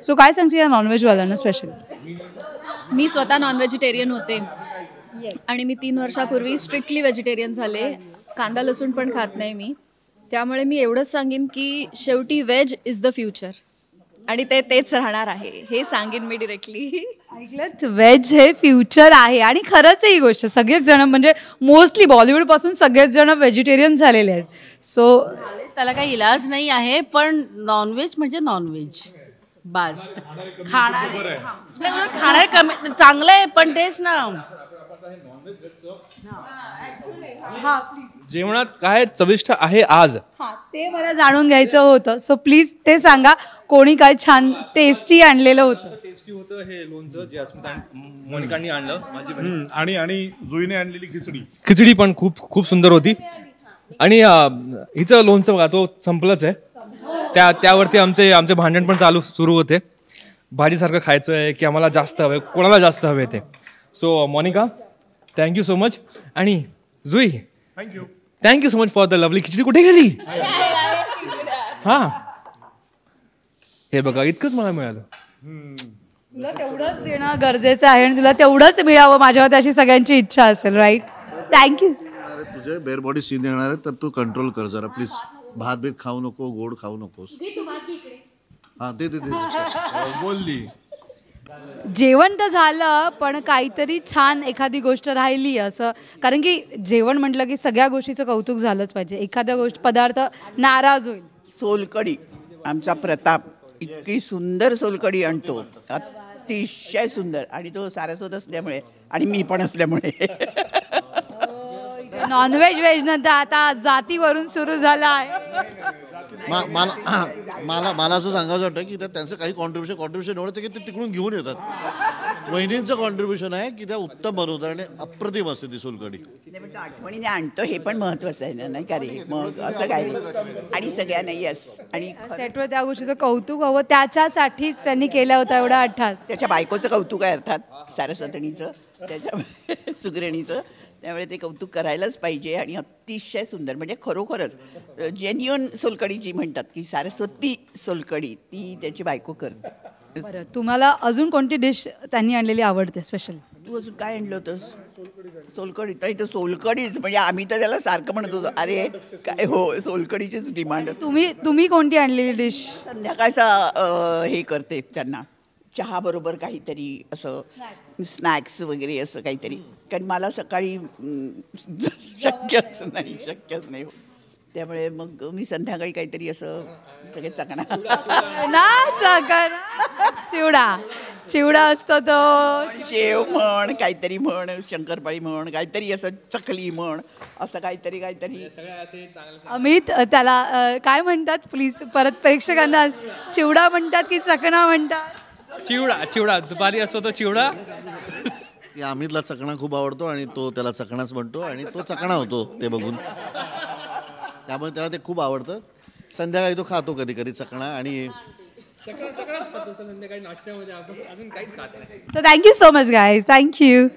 So काय सांगते या नॉनव्हेजवाल्यांना स्पेशल? मी स्वतः नॉन व्हेजिटेरियन होते आणि मी 3 वर्षापूर्वी स्ट्रिक्टली व्हेजिटेरियन झाले. कांदा लसूण पण खात नाही मी. त्यामुळे मी एवढंच सांगेन की शेवटी व्हेज इज द फ्युचर आणि तेच राहणार आहे हे सांगेन मी डिरेक्टली. ऐकलत, व्हेज हे फ्युचर आहे आणि खरंच आहे ही गोष्ट. सगळेच जण म्हणजे मोस्टली बॉलिवूडपासून सगळेच जण व्हेजिटेरियन झालेले आहेत. सो त्याला काही इलाज नाही आहे, पण नॉनव्हेज म्हणजे नॉनव्हेज बास. खाणार कमी चांगलं आहे, पण तेच ना जेवणात काय चविष्ट आहे आज ते मला जाणून घ्यायचं होतं. सो प्लीज ते सांगा, कोणी काय छान टेस्टी आणलेलं होतं? टेस्टी होतं हे लोणचं जे अस्मिता मोनिकांनी आणलं माझी बहीण. आणि जुईने आणलेली खिचडी पण खूप खूप सुंदर होती. आणि हिचं लोणचं बघा तो संपलंच आहे. त्यावरती आमचे भांडण पण सुरू होते. भाजीसारखं खायचं आहे की आम्हाला जास्त हवं आहे, कोणाला जास्त हवे ते. So Monika thank you so much. आणि Juee thank you so much for the lovely khichdi. कुठे गेली? हा हे बघा इतकंच मला मिळालं. तुला तेवढंच देणं गरजेचं आहे आणि तुला तेवढंच मिळावं माझ्यावर अशी सगळ्यांची इच्छा असेल. राईट. थँक्यू. तुझे बेअर बॉडी सीन येणार आहे तर तू कंट्रोल कर जरा प्लीज. भात बीत खाऊ नको, गोड खाऊ नकोस. हा दे बोलली. जेवण तर झालं, पण काहीतरी छान एखादी गोष्ट राहिली असं. कारण की जेवण म्हटलं की सगळ्या गोष्टीचं कौतुक झालंच पाहिजे. एखाद्या पदार्थ नाराज होईल. सोलकढी आमचा प्रताप इतकी सुंदर सोलकढी आणतो, अतिशय सुंदर. आणि तो सारस्वत असल्यामुळे आणि मी पण असल्यामुळे नॉनव्हेज व्हेज नंतर आता जातीवरून सुरू झाला आहे. मला असं सांगायचं वाटतं की त्यांचं काही कॉन्ट्रीब्युशन एवढं की ते तिकडून घेऊन येतात. वहिनींचं कॉन्ट्रीब्युशन आहे की त्या उत्तम बनवतात आणि अप्रतिम असते ती सोलकढी. आठवणीने आणतो हे पण महत्वाचं आहे ना, नाही का रे? मग असं काय रे. आणि सगळ्यांना येस. आणि सेटवर त्या गोष्टीचं कौतुक हवं, त्याच्यासाठीच त्यांनी केला होता एवढा अट्टास. त्याच्या बायकोचं कौतुक आहे अर्थात, सारस्वतणीचं, त्याच्या सुगरणीचं. त्यामुळे ते कौतुक करायलाच पाहिजे. आणि अतिशय सुंदर म्हणजे खरोखरच जेन्युअन सोलकढी जी म्हणतात की सारस्वती सोलकढी, ती त्याची बायको करते. बरं, तुम्हाला अजून कोणती डिश त्यांनी आणलेली आवडते स्पेशल? तू अजून काय आणलं होतंस? सोलकढी. तर सोलकढीच म्हणजे आम्ही तर त्याला सारखं म्हणत होतो, अरे काय हो सोलकढीचीच डिमांड. तुम्ही कोणती आणलेली डिश? संध्याकाळचा हे करते त्यांना चहा बरोबर काहीतरी असं स्नॅक्स वगैरे असं काहीतरी. कारण मला सकाळी शक्यच नाही. त्यामुळे मग मी संध्याकाळी काहीतरी असं सगळे चिवडा असतो तो, शेव म्हण, काहीतरी म्हण, शंकरपाळी म्हण, काहीतरी असं चकली म्हण, असं काहीतरी. अमित, त्याला काय म्हणतात प्लीज? परत प्रेक्षकांना चिवडा म्हणतात की चकणा म्हणतात? चिवडा दुपारी असतो तो चिवडा. अमितला चकणा खूप आवडतो आणि तो त्याला चकणाच म्हणतो आणि तो चकणा होतो ते बघून. त्यामुळे त्याला ते खूप आवडतं. संध्याकाळी तो खातो कधी कधी चकणा. आणि so thank you so much guys. Thank you.